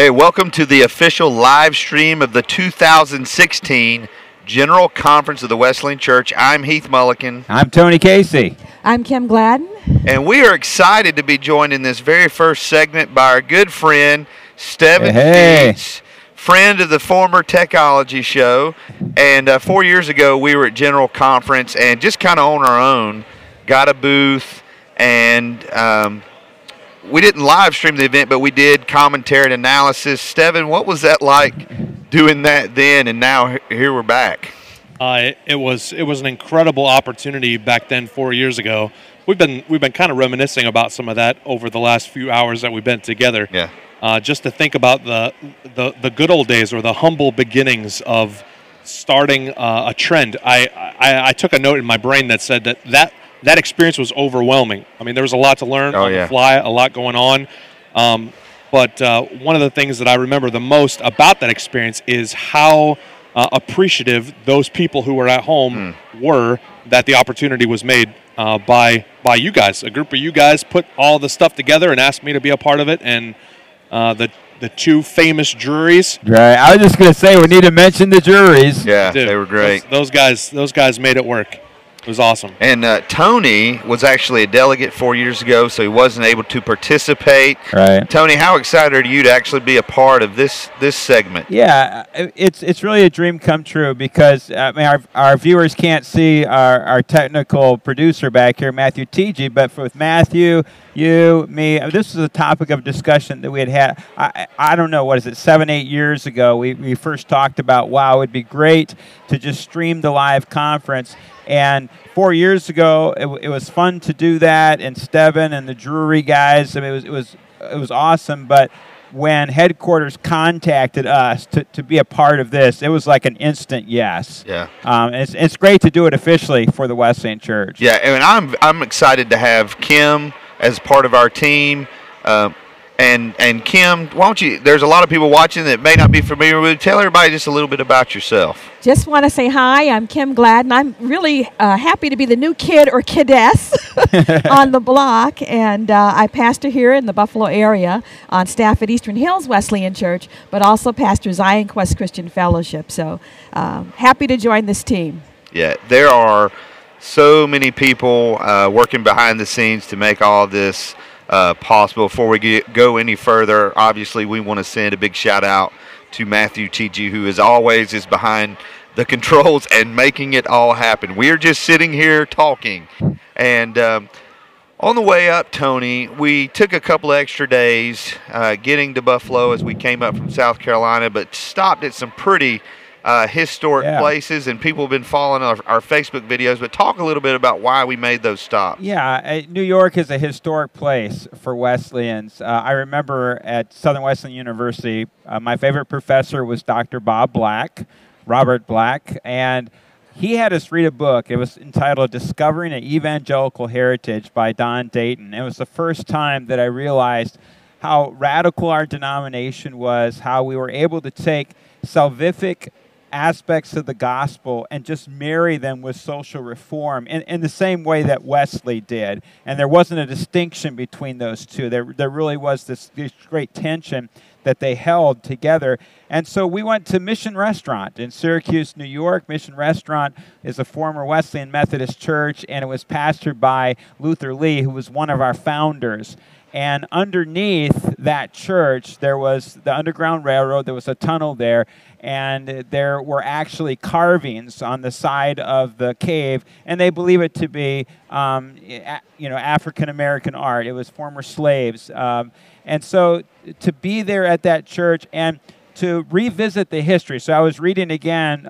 Hey, welcome to the official live stream of the 2016 General Conference of the Wesleyan Church. I'm Heath Mulliken. I'm Tony Casey. I'm Kim Gladden. And we are excited to be joined in this very first segment by our good friend, Stevan, friend of the former Techology show. And 4 years ago, we were at General Conference and just kind of on our own, got a booth, and we didn't live stream the event, but we did commentary and analysis. Stevan, what was that like doing that then, and now here we're back? It was an incredible opportunity back then 4 years ago. We've been kind of reminiscing about some of that over the last few hours that we've been together. Yeah. Just to think about the good old days or the humble beginnings of starting a trend. I took a note in my brain that said that experience was overwhelming. I mean, there was a lot to learn on the fly, a lot going on. But one of the things that I remember the most about that experience is how appreciative those people who were at home were that the opportunity was made by you guys. A group of you guys put all the stuff together and asked me to be a part of it, and the two famous juries. Right. I was just going to say we need to mention the juries. Yeah, Dude, they were great. Those guys made it work. It was awesome. And Tony was actually a delegate 4 years ago, so he wasn't able to participate. Right. Tony, how excited are you to actually be a part of this segment? Yeah, it's really a dream come true because I mean our viewers can't see our technical producer back here, Matthew T.G., but with Matthew, you, me, this was a topic of discussion that we had. I don't know, what is it, 7-8 years ago, we first talked about, wow, it would be great to just stream the live conference. And 4 years ago, it was fun to do that, and Stevan and the Drury guys, I mean, it was awesome. But when headquarters contacted us to be a part of this, it was like an instant yes. Yeah. And it's great to do it officially for the Wesleyan Church. Yeah, and I'm excited to have Kim as part of our team. And Kim, why don't you, there's a lot of people watching that may not be familiar with you. Tell everybody just a little bit about yourself. Just want to say hi. I'm Kim Gladden. I'm really happy to be the new kid or kidess on the block. And I pastor here in the Buffalo area on staff at Eastern Hills Wesleyan Church, but also pastor Zion Quest Christian Fellowship. So happy to join this team. Yeah, there are so many people working behind the scenes to make all this possible. Before we go any further, obviously we want to send a big shout out to Matthew T.G., who is always behind the controls and making it all happen. We are just sitting here talking. And on the way up, Tony, we took a couple extra days getting to Buffalo as we came up from South Carolina, but stopped at some pretty historic places, and people have been following our Facebook videos. But talk a little bit about why we made those stops. Yeah, New York is a historic place for Wesleyans. I remember at Southern Wesleyan University, my favorite professor was Dr. Robert Black, and he had us read a book. It was entitled Discovering an Evangelical Heritage by Don Dayton. It was the first time that I realized how radical our denomination was, how we were able to take salvific aspects of the gospel and just marry them with social reform in the same way that Wesley did. And there wasn't a distinction between those two. There really was this great tension that they held together. And so we went to Mission Restaurant in Syracuse, New York. Mission Restaurant is a former Wesleyan Methodist church, and it was pastored by Luther Lee, who was one of our founders. And underneath that church, there was the Underground Railroad. There was a tunnel there, and there were actually carvings on the side of the cave, and they believe it to be, African American art. It was former slaves, and so to be there at that church and to revisit the history. So I was reading again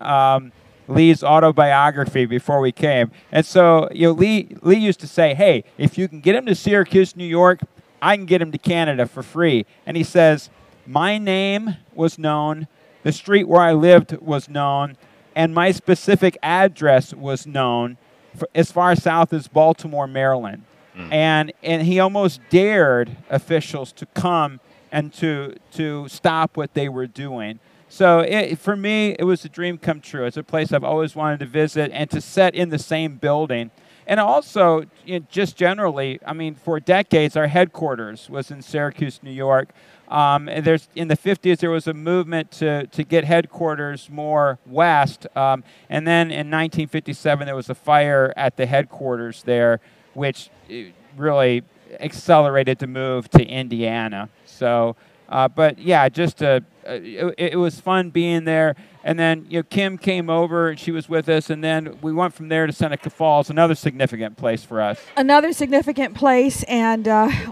Lee's autobiography before we came, and so Lee used to say, "Hey, if you can get him to Syracuse, New York, I can get him to Canada for free." And he says, my name was known, the street where I lived was known, and my specific address was known for as far south as Baltimore, Maryland. And he almost dared officials to come and to stop what they were doing. So for me, it was a dream come true. It's a place I've always wanted to visit, and to set in the same building And also, just generally, I mean, for decades, our headquarters was in Syracuse, New York. And in the 50s, there was a movement to get headquarters more west. And then in 1957, there was a fire at the headquarters there, which really accelerated the move to Indiana. So, but yeah, just it was fun being there. And then Kim came over and she was with us, and then we went from there to Seneca Falls, another significant place for us. Another significant place, and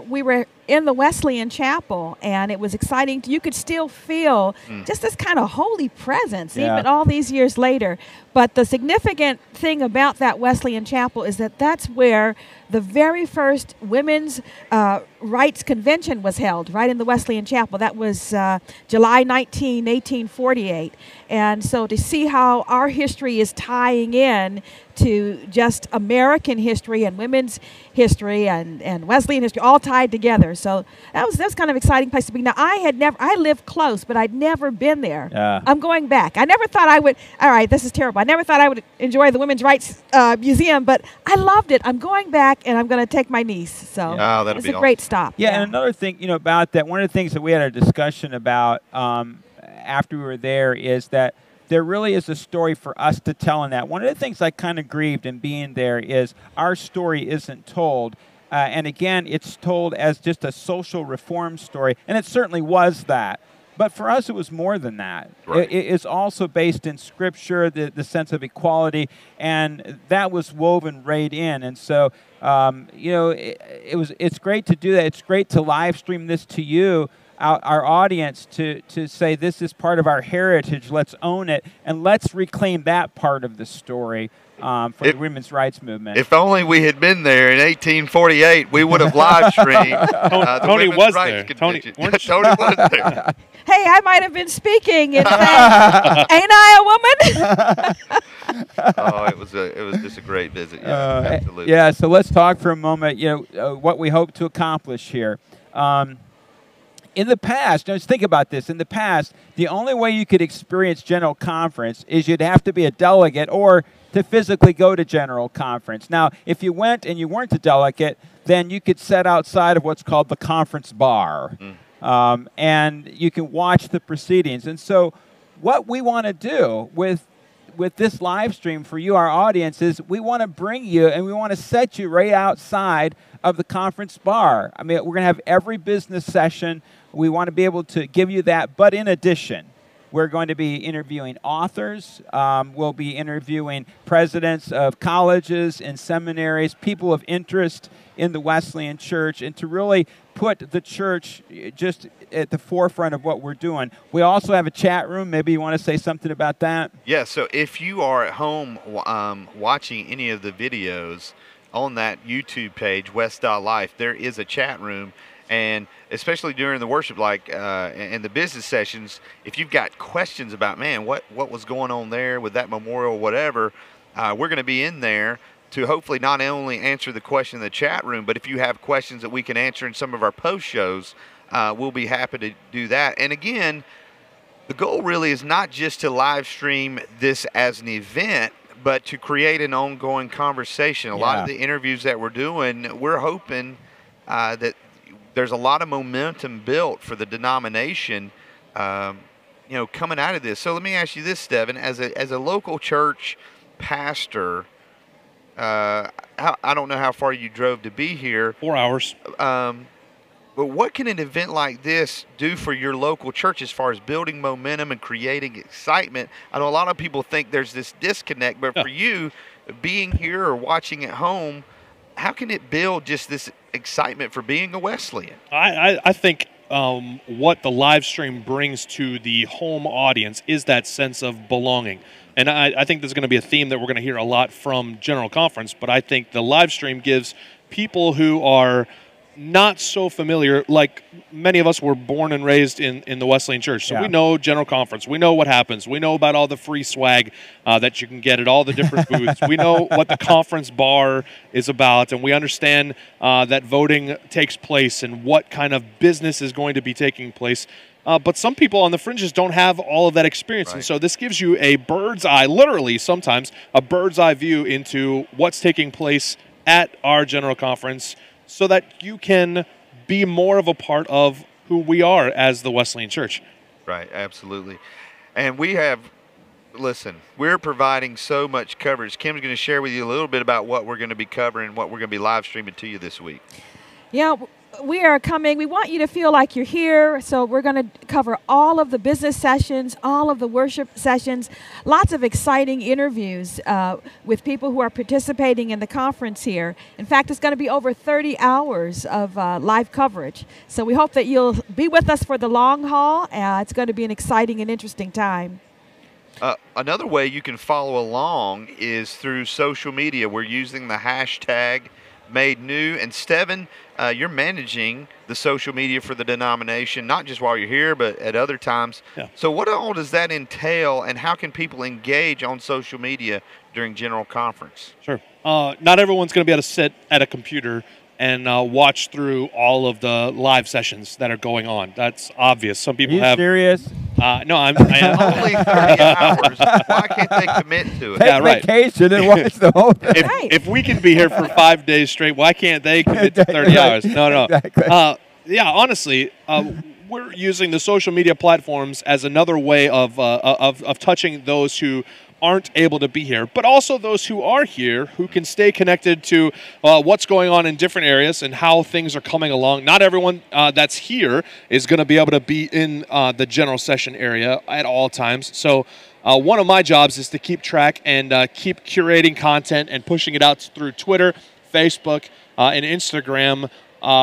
we were in the Wesleyan Chapel, and it was exciting. You could still feel just this kind of holy presence, even all these years later. But the significant thing about that Wesleyan Chapel is that that's where the very first women's rights convention was held, right in the Wesleyan Chapel. That was July 19, 1848. And so to see how our history is tying in to just American history and women's history and Wesleyan history all tied together. So that was kind of exciting place to be. Now I lived close, but I'd never been there. I'm going back. I never thought I would. All right, this is terrible. I never thought I would enjoy the Women's Rights Museum, but I loved it. I'm going back, and I'm going to take my niece. So it's a great stop. Yeah, and another thing about that, one of the things that we had a discussion about after we were there is that there really is a story for us to tell in that. One of the things I kind of grieved in being there is our story isn't told. And again, it's told as just a social reform story, and it certainly was that. But for us, it was more than that. Right. It's also based in Scripture, the sense of equality, and that was woven right in. And so, it's great to do that. It's great to live stream this to you, our audience, to say this is part of our heritage. Let's own it, and let's reclaim that part of the story for the women's rights movement. If only we had been there in 1848, we would have live streamed. Tony was there. Tony was there. Hey, I might have been speaking and saying, "Ain't I a woman?" Oh, it was just a great visit. Yeah, absolutely. Yeah. So let's talk for a moment. What we hope to accomplish here. In the past, just think about this. In the past, the only way you could experience General Conference is you'd have to be a delegate or to physically go to General Conference. Now, if you went and you weren't a delegate, then you could sit outside of what's called the conference bar, and you can watch the proceedings. And so what we want to do with this live stream for you, our audience, is we want to bring you and we want to set you right outside of the conference bar. I mean, we're going to have every business session. We want to be able to give you that. But in addition, we're going to be interviewing authors. We'll be interviewing presidents of colleges and seminaries, people of interest in the Wesleyan Church, and to really put the church just at the forefront of what we're doing. We also have a chat room. Maybe you want to say something about that? Yeah, so if you are at home watching any of the videos on that YouTube page, WesLife, there is a chat room. And especially during the worship, and the business sessions, if you've got questions about, man, what was going on there with that memorial, whatever, we're going to be in there to hopefully not only answer the question in the chat room, but if you have questions that we can answer in some of our post shows, we'll be happy to do that. And again, the goal really is not just to live stream this as an event, but to create an ongoing conversation. A lot of the interviews that we're doing, we're hoping that there's a lot of momentum built for the denomination, coming out of this. So let me ask you this, Stevan, as a local church pastor, I don't know how far you drove to be here. 4 hours. But what can an event like this do for your local church as far as building momentum and creating excitement? I know a lot of people think there's this disconnect, but for you, being here or watching at home, how can it build just this excitement for being a Wesleyan? I think what the live stream brings to the home audience is that sense of belonging. And I think there's going to be a theme that we're going to hear a lot from General Conference, but I think the live stream gives people who are not so familiar, like many of us were born and raised in the Wesleyan Church, so we know General Conference, we know what happens, we know about all the free swag that you can get at all the different booths, we know what the conference bar is about, and we understand that voting takes place and what kind of business is going to be taking place. But some people on the fringes don't have all of that experience. Right. And so this gives you a bird's eye, literally sometimes, a bird's eye view into what's taking place at our general conference so that you can be more of a part of who we are as the Wesleyan Church. Right, absolutely. And we have, listen, we're providing so much coverage. Kim's going to share with you a little bit about what we're going to be covering, what we're going to be live streaming to you this week. Yeah, we are coming. We want you to feel like you're here. So we're going to cover all of the business sessions, all of the worship sessions, lots of exciting interviews with people who are participating in the conference here. In fact, it's going to be over 30 hours of live coverage. So we hope that you'll be with us for the long haul. It's going to be an exciting and interesting time. Another way you can follow along is through social media. We're using the hashtag Made New. And Stevan, you're managing the social media for the denomination, not just while you're here, but at other times. Yeah. So what all does that entail, and how can people engage on social media during General Conference? Sure. Not everyone's going to be able to sit at a computer and watch through all of the live sessions that are going on. That's obvious. Some people Are you serious? No, I am. Only 30 hours. Why can't they commit to it? Take Yeah, right. vacation and watch the whole thing. If we can be here for 5 days straight, why can't they commit to 30 hours? No. Exactly. Yeah, honestly, we're using the social media platforms as another way of touching those who aren't able to be here, but also those who are here who can stay connected to what's going on in different areas and how things are coming along. Not everyone that's here is going to be able to be in the general session area at all times. So one of my jobs is to keep track and keep curating content and pushing it out through Twitter, Facebook, and Instagram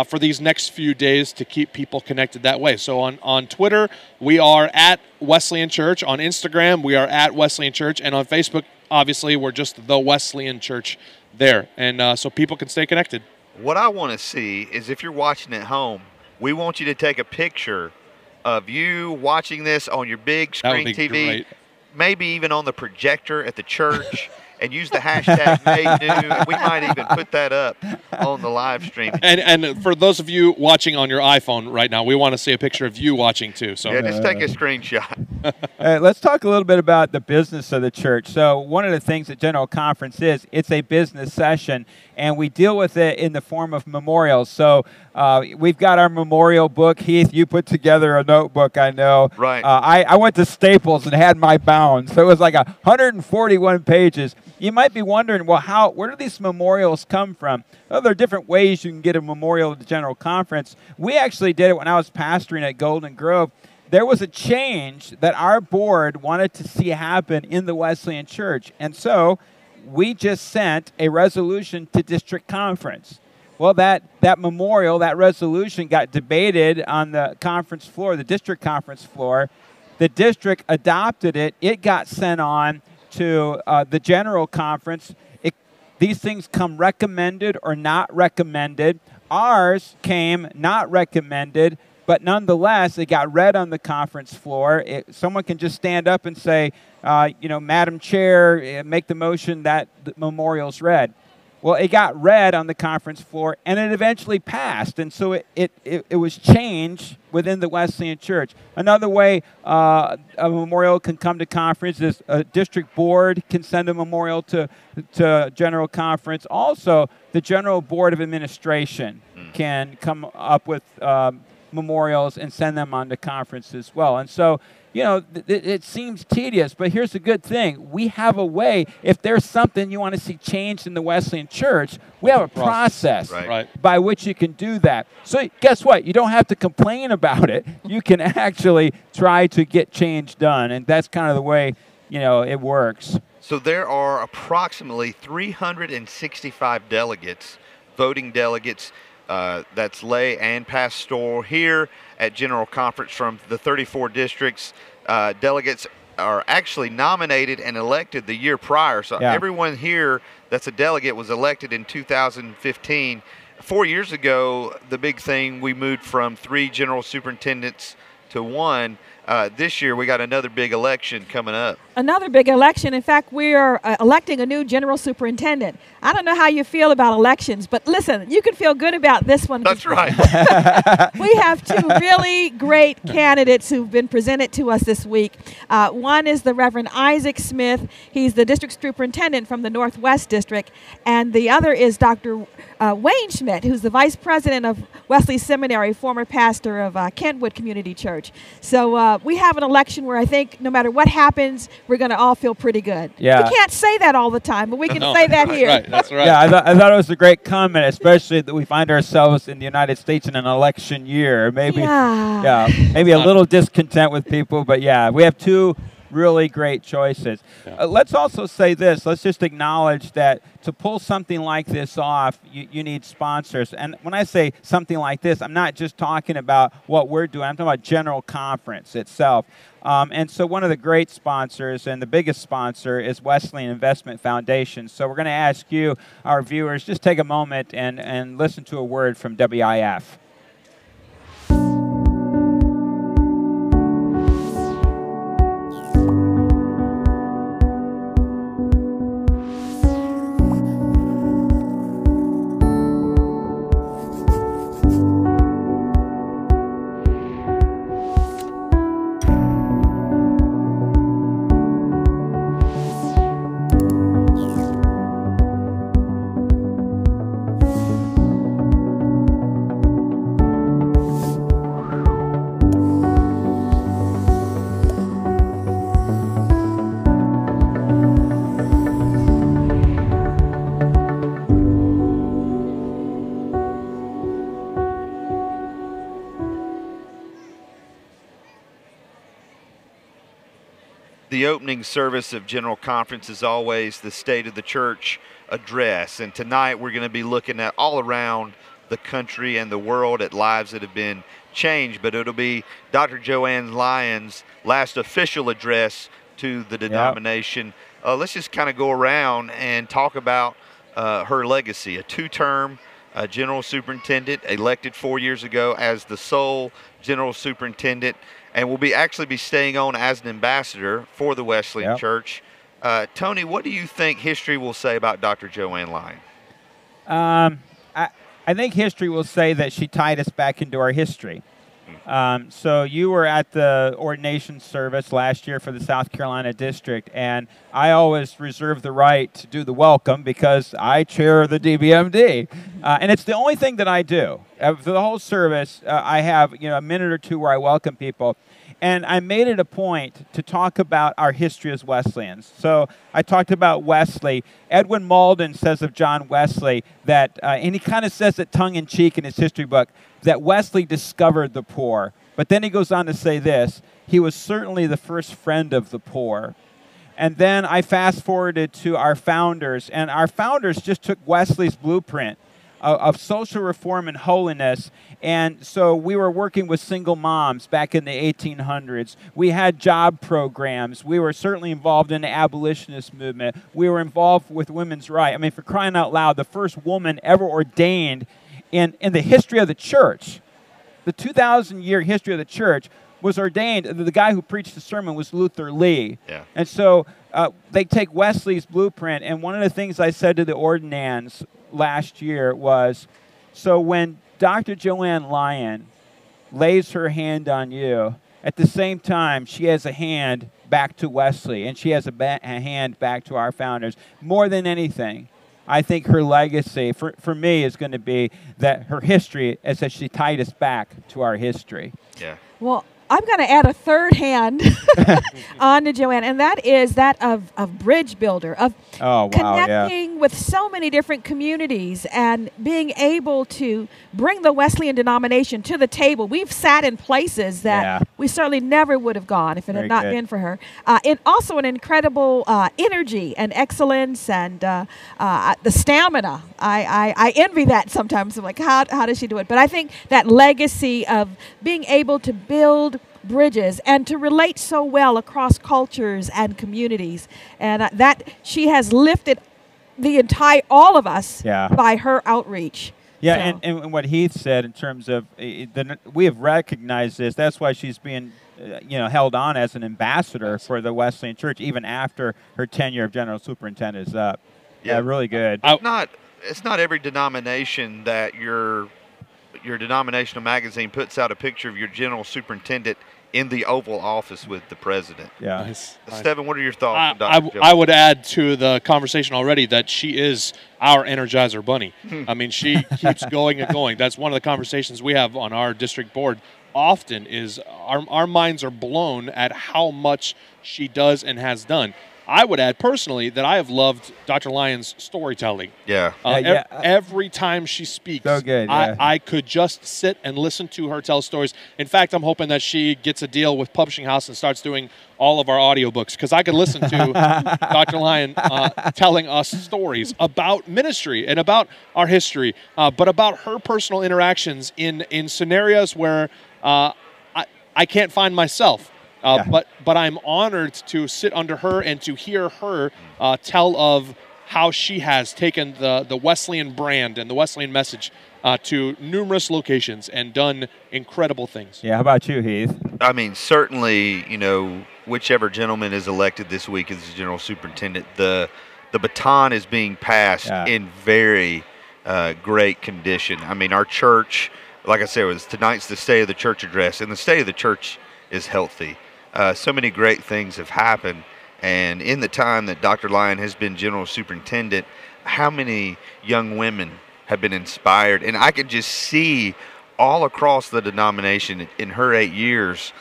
for these next few days to keep people connected that way. So on Twitter, we are at Wesleyan Church. On Instagram, we are at Wesleyan Church. And on Facebook, obviously, we're just the Wesleyan Church there. And so people can stay connected. What I want to see is, if you're watching at home, we want you to take a picture of you watching this on your big That would screen be TV, great. maybe even on the projector at the church, and use the hashtag Made New. And we might even put that up on the live stream. And for those of you watching on your iPhone right now, we want to see a picture of you watching too. So Yeah, just take a screenshot. Let's talk a little bit about the business of the church. So one of the things that General Conference is, it's a business session, and we deal with it in the form of memorials. So we've got our memorial book. Heath, you put together a notebook, I know. Right. I went to Staples and had my bound. So it was like 141 pages. You might be wondering, well, where do these memorials come from? Well, there are different ways you can get a memorial at the General Conference. We actually did it when I was pastoring at Golden Grove. There was a change that our board wanted to see happen in the Wesleyan Church. And so we just sent a resolution to district conference. Well, that memorial, that resolution got debated on the conference floor, the district conference floor. The district adopted it. It got sent on to the general conference. These things come recommended or not recommended. Ours came not recommended, but nonetheless, it got read on the conference floor. Someone can just stand up and say, Madam Chair, make the motion that the memorial's read. Well, it got read on the conference floor, and it eventually passed. And so it was changed within the Wesleyan Church. Another way a memorial can come to conference is a district board can send a memorial to general conference. Also, the General Board of Administration can come up with memorials and send them on to conference as well. And so, it seems tedious, but here's the good thing. We have a way. If there's something you want to see changed in the Wesleyan Church, we have a process by which you can do that. So guess what? You don't have to complain about it. You can actually try to get change done, and that's kind of the way, it works. So there are approximately 365 delegates, voting delegates, that's lay and pastoral here at General Conference from the 34 districts. Delegates are actually nominated and elected the year prior. So everyone here that's a delegate was elected in 2015. 4 years ago, the big thing, we moved from 3 general superintendents to 1. this year we got another big election coming up. Another big election. In fact, we are electing a new general superintendent. I don't know how you feel about elections, but listen, you can feel good about this one. That's right. We have two really great candidates who've been presented to us this week. One is the Reverend Isaac Smith. He's the district superintendent from the Northwest District. And the other is Dr. Wayne Schmidt, who's the vice president of Wesley Seminary, former pastor of Kentwood Community Church. So we have an election where I think no matter what happens, we're going to all feel pretty good. Yeah. We can't say that all the time, but we can say that here. Right, that's right. Yeah, I thought it was a great comment, especially that we find ourselves in the United States in an election year. Maybe, maybe a little discontent with people, but yeah, we have two really great choices. Yeah. Let's also say this. Let's just acknowledge that to pull something like this off, you need sponsors. And when I say something like this, I'm not just talking about what we're doing. I'm talking about General Conference itself. And so one of the great sponsors and the biggest sponsor is Wesleyan Investment Foundation. So we're going to ask you, our viewers, just take a moment and listen to a word from WIF. The opening service of General Conference is always the State of the Church address, and tonight we're going to be looking at all around the country and the world at lives that have been changed, but it'll be Dr. Joanne Lyons' last official address to the denomination. Yep. Let's just kind of go around and talk about her legacy. A two-term general superintendent, elected 4 years ago as the sole general superintendent, and will actually be staying on as an ambassador for the Wesleyan Church. Tony, what do you think history will say about Dr. Joanne Lyons? I think history will say that she tied us back into our history. So you were at the ordination service last year for the South Carolina district, and I always reserve the right to do the welcome because I chair the DBMD. And it's the only thing that I do. For the whole service, I have a minute or two where I welcome people. And I made it a point to talk about our history as Wesleyans. So I talked about Wesley. Edwin Malden says of John Wesley that, and he kind of says it tongue-in-cheek in his history book, that Wesley discovered the poor. But then he goes on to say this: he was certainly the first friend of the poor. And then I fast-forwarded to our founders, and our founders just took Wesley's blueprint of social reform and holiness. And so we were working with single moms back in the 1800s. We had job programs. We were certainly involved in the abolitionist movement. We were involved with women's rights. I mean, for crying out loud, the first woman ever ordained in the history of the church, the 2,000-year history of the church, was ordained. The guy who preached the sermon was Luther Lee. Yeah. And so they take Wesley's blueprint, and one of the things I said to the ordinands last year was, so when Dr. Joanne Lyons lays her hand on you, at the same time she has a hand back to Wesley, and she has a hand back to our founders. More than anything, I think her legacy, for me, is going to be that her history is that she tied us back to our history. Yeah. Well, I'm going to add a third hand on to Joanne, and that is that of bridge builder, of connecting with so many different communities and being able to bring the Wesleyan denomination to the table. We've sat in places that we certainly never would have gone if it had not been for her. And also an incredible energy and excellence and the stamina. I envy that sometimes. I'm like, how does she do it? But I think that legacy of being able to build bridges and to relate so well across cultures and communities, and that she has lifted all of us by her outreach. Yeah, so. and what Heath said in terms of we have recognized this. That's why she's being held on as an ambassador for the Wesleyan Church even after her tenure of general superintendent is up. Yeah, really good. It's not every denomination that your denominational magazine puts out a picture of your general superintendent in the Oval Office with the president. Yeah. Nice. Stevan, what are your thoughts on Dr. Joe? I would add to the conversation already that she is our Energizer Bunny. I mean, she keeps going and going. That's one of the conversations we have on our district board often is our minds are blown at how much she does and has done. I would add personally that I have loved Dr. Lyon's storytelling. Yeah. Every time she speaks, so good, I could just sit and listen to her tell stories. In fact, I'm hoping that she gets a deal with Publishing House and starts doing all of our audiobooks because I could listen to Dr. Lyon telling us stories about ministry and about our history, but about her personal interactions in scenarios where I can't find myself. But I'm honored to sit under her and to hear her tell of how she has taken the Wesleyan brand and the Wesleyan message to numerous locations and done incredible things. Yeah, how about you, Heath? I mean, certainly, whichever gentleman is elected this week as the general superintendent, the baton is being passed in very great condition. I mean, our church, like I said, tonight's the State of the Church address, and the State of the Church is healthy. So many great things have happened, and in the time that Dr. Lyon has been general superintendent, how many young women have been inspired? And I could just see all across the denomination in her 8 years,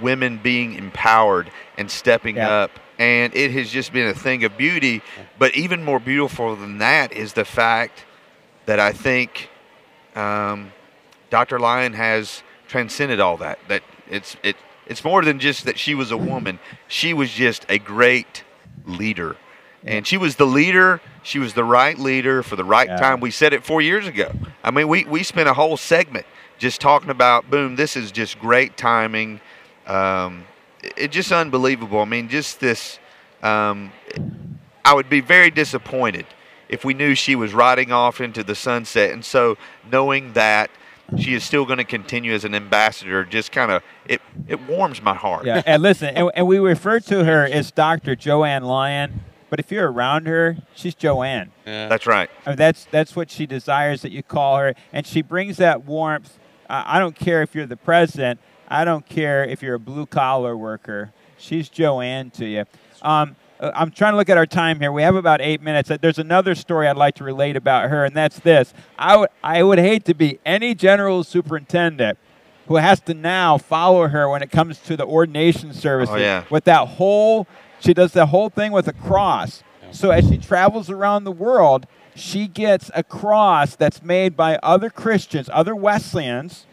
women being empowered and stepping up, and it has just been a thing of beauty. But even more beautiful than that is the fact that I think Dr. Lyon has transcended all that. That it's more than just that she was a woman. She was just a great leader. And she was the leader. She was the right leader for the right time. We said it 4 years ago. I mean, we spent a whole segment just talking about, boom, this is just great timing. It's just unbelievable. I mean, just this, I would be very disappointed if we knew she was riding off into the sunset. And so knowing that she is still going to continue as an ambassador, just kind of, it warms my heart. Yeah, and listen, and we refer to her as Dr. Joanne Lyon, but if you're around her, she's Joanne. Yeah. That's right. I mean, that's what she desires that you call her, and she brings that warmth. I don't care if you're the president. I don't care if you're a blue-collar worker. She's Joanne to you. I'm trying to look at our time here. We have about 8 minutes. There's another story I'd like to relate about her, and that's this. I would hate to be any general superintendent who has to now follow her when it comes to the ordination services. Oh, yeah. With that whole, she does the whole thing with a cross. So as she travels around the world, she gets a cross that's made by other Christians, other Wesleyans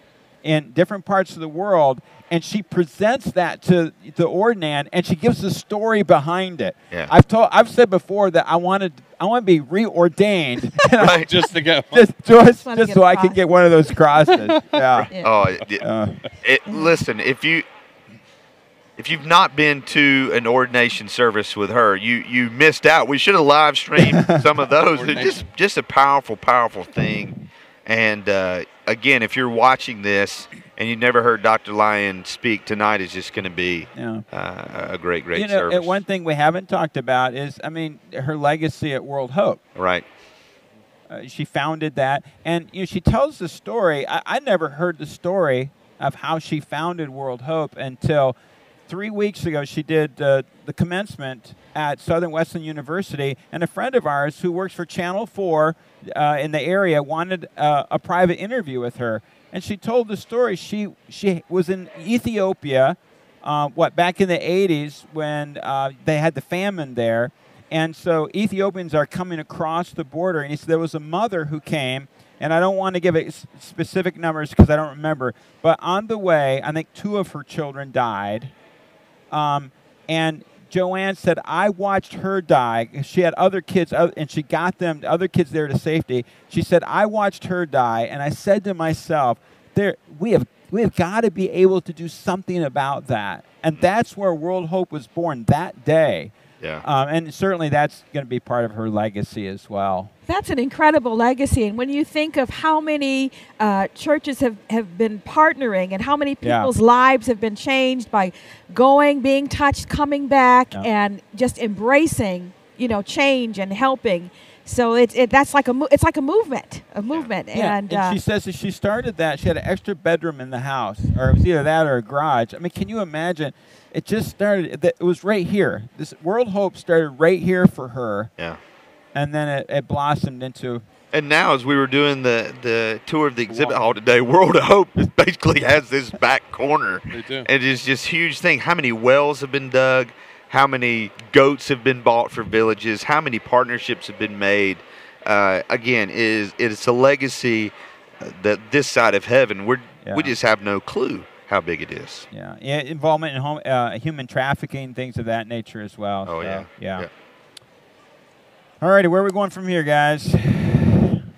in different parts of the world, and she presents that to the ordinand, and she gives the story behind it. Yeah. I've said before that I want to be reordained, Right, just to go. just so I could get one of those crosses. Listen, if you've not been to an ordination service with her, you missed out. We should have live streamed some of those. It's just a powerful, powerful thing. And again, if you're watching this and you've never heard Dr. Lyon speak, tonight is just going to be a great service. One thing we haven't talked about is, I mean, her legacy at World Hope. Right. She founded that, and she tells the story. I never heard the story of how she founded World Hope until 3 weeks ago. She did the commencement at Southern Wesleyan University, and a friend of ours who works for Channel 4 in the area wanted a private interview with her. And she told the story. She was in Ethiopia, back in the 80s when they had the famine there. And so Ethiopians are coming across the border. And he said there was a mother who came, and I don't want to give it specific numbers because I don't remember. But on the way, I think 2 of her children died. And Joanne said, I watched her die. She had other kids, and she got them, other kids there to safety. She said, I watched her die, and I said to myself, we have got to be able to do something about that. And that's where World Hope was born that day. Yeah. And certainly that's going to be part of her legacy as well. That's an incredible legacy. And when you think of how many churches have been partnering and how many people's lives have been changed by going, being touched, coming back, and just embracing, change and helping. So that's like it's like a movement, Yeah. And she says that she started that. She had an extra bedroom in the house, or it was either that or a garage. I mean, can you imagine? It just started. It was right here. This World Hope started right here for her. Yeah. And then it blossomed into. And now, as we were doing the tour of the exhibit hall today, World of Hope basically has this back corner. They do. And it's just huge thing. How many wells have been dug? How many goats have been bought for villages? How many partnerships have been made? Again, it's a legacy that this side of heaven, we just have no clue how big it is. Yeah. Involvement in human trafficking, things of that nature as well. Oh, so, yeah. All righty, where are we going from here, guys?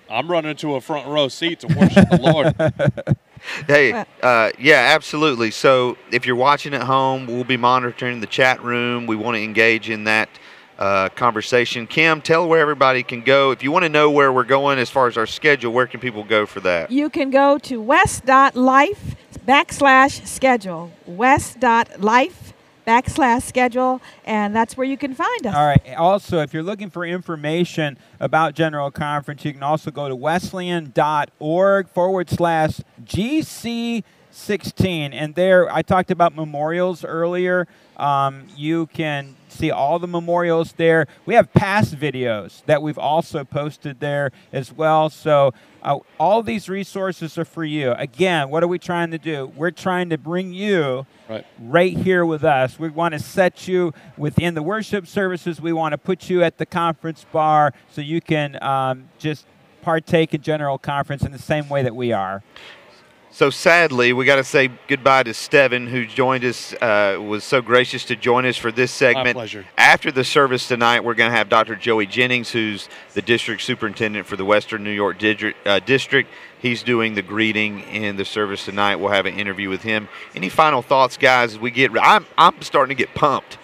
I'm running to a front row seat to worship the Lord. Hey, yeah, absolutely. So if you're watching at home, we'll be monitoring the chat room. We want to engage in that conversation. Kim, tell where everybody can go. If you want to know where we're going as far as our schedule, where can people go for that? You can go to west.life/schedule. West.life/schedule, and that's where you can find us. All right. Also, if you're looking for information about General Conference, you can also go to wesleyan.org/GC16. And there, I talked about memorials earlier. You can see all the memorials there. We have past videos that we've also posted there as well. So all these resources are for you. Again, what are we trying to do? We're trying to bring you right here with us. We want to set you within the worship services. We want to put you at the conference bar so you can just partake in General Conference in the same way that we are. So sadly, we got to say goodbye to Stevan, who joined us, was so gracious to join us for this segment. My pleasure. After the service tonight, we're going to have Dr. Joey Jennings, who's the district superintendent for the Western New York district. He's doing the greeting in the service tonight. We'll have an interview with him. Any final thoughts, guys? As we get, I'm starting to get pumped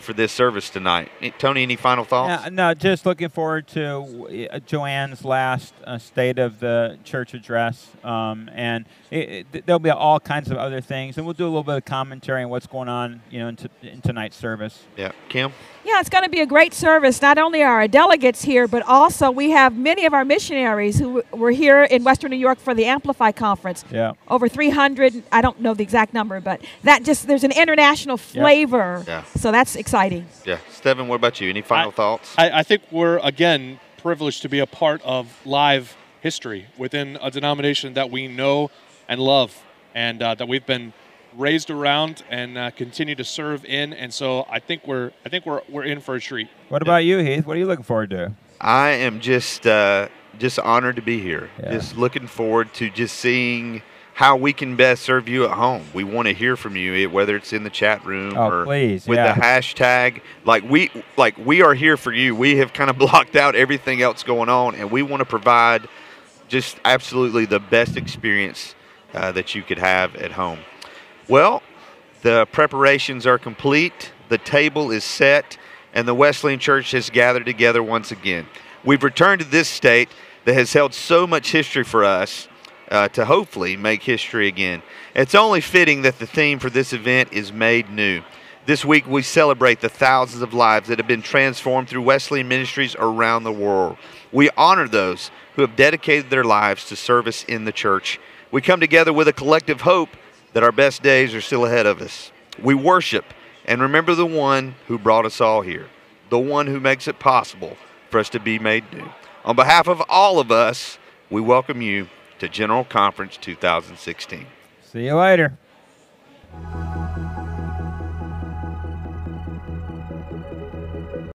for this service tonight. Tony, any final thoughts? No, just looking forward to Joanne's last State of the Church address, and there'll be all kinds of other things, and we'll do a little bit of commentary on what's going on, in tonight's service. Yeah, Kim? Yeah, it's going to be a great service. Not only are our delegates here, but also we have many of our missionaries who were here in Western New York for the Amplify Conference. Yeah. Over 300, I don't know the exact number, but there's an international flavor. Yeah. So that's exciting. Yeah. Stevan, what about you? Any final thoughts? I think we're, again, privileged to be a part of live history within a denomination that we know and love, and that we've been raised around and continue to serve in, and so I think we're in for a treat. What about you, Heath? What are you looking forward to? I am just honored to be here. Yeah. Just looking forward to just seeing how we can best serve you at home. We want to hear from you, whether it's in the chat room or please, with the hashtag. Like we are here for you. We have kind of blocked out everything else going on, and we want to provide just absolutely the best experience that you could have at home. Well, the preparations are complete. The table is set, and the Wesleyan Church has gathered together once again. We've returned to this state that has held so much history for us to hopefully make history again. It's only fitting that the theme for this event is Made New. This week we celebrate the thousands of lives that have been transformed through Wesleyan ministries around the world. We honor those who have dedicated their lives to service in the church. We come together with a collective hope that our best days are still ahead of us. We worship and remember the one who brought us all here, the one who makes it possible for us to be made new. On behalf of all of us, we welcome you to General Conference 2016. See you later.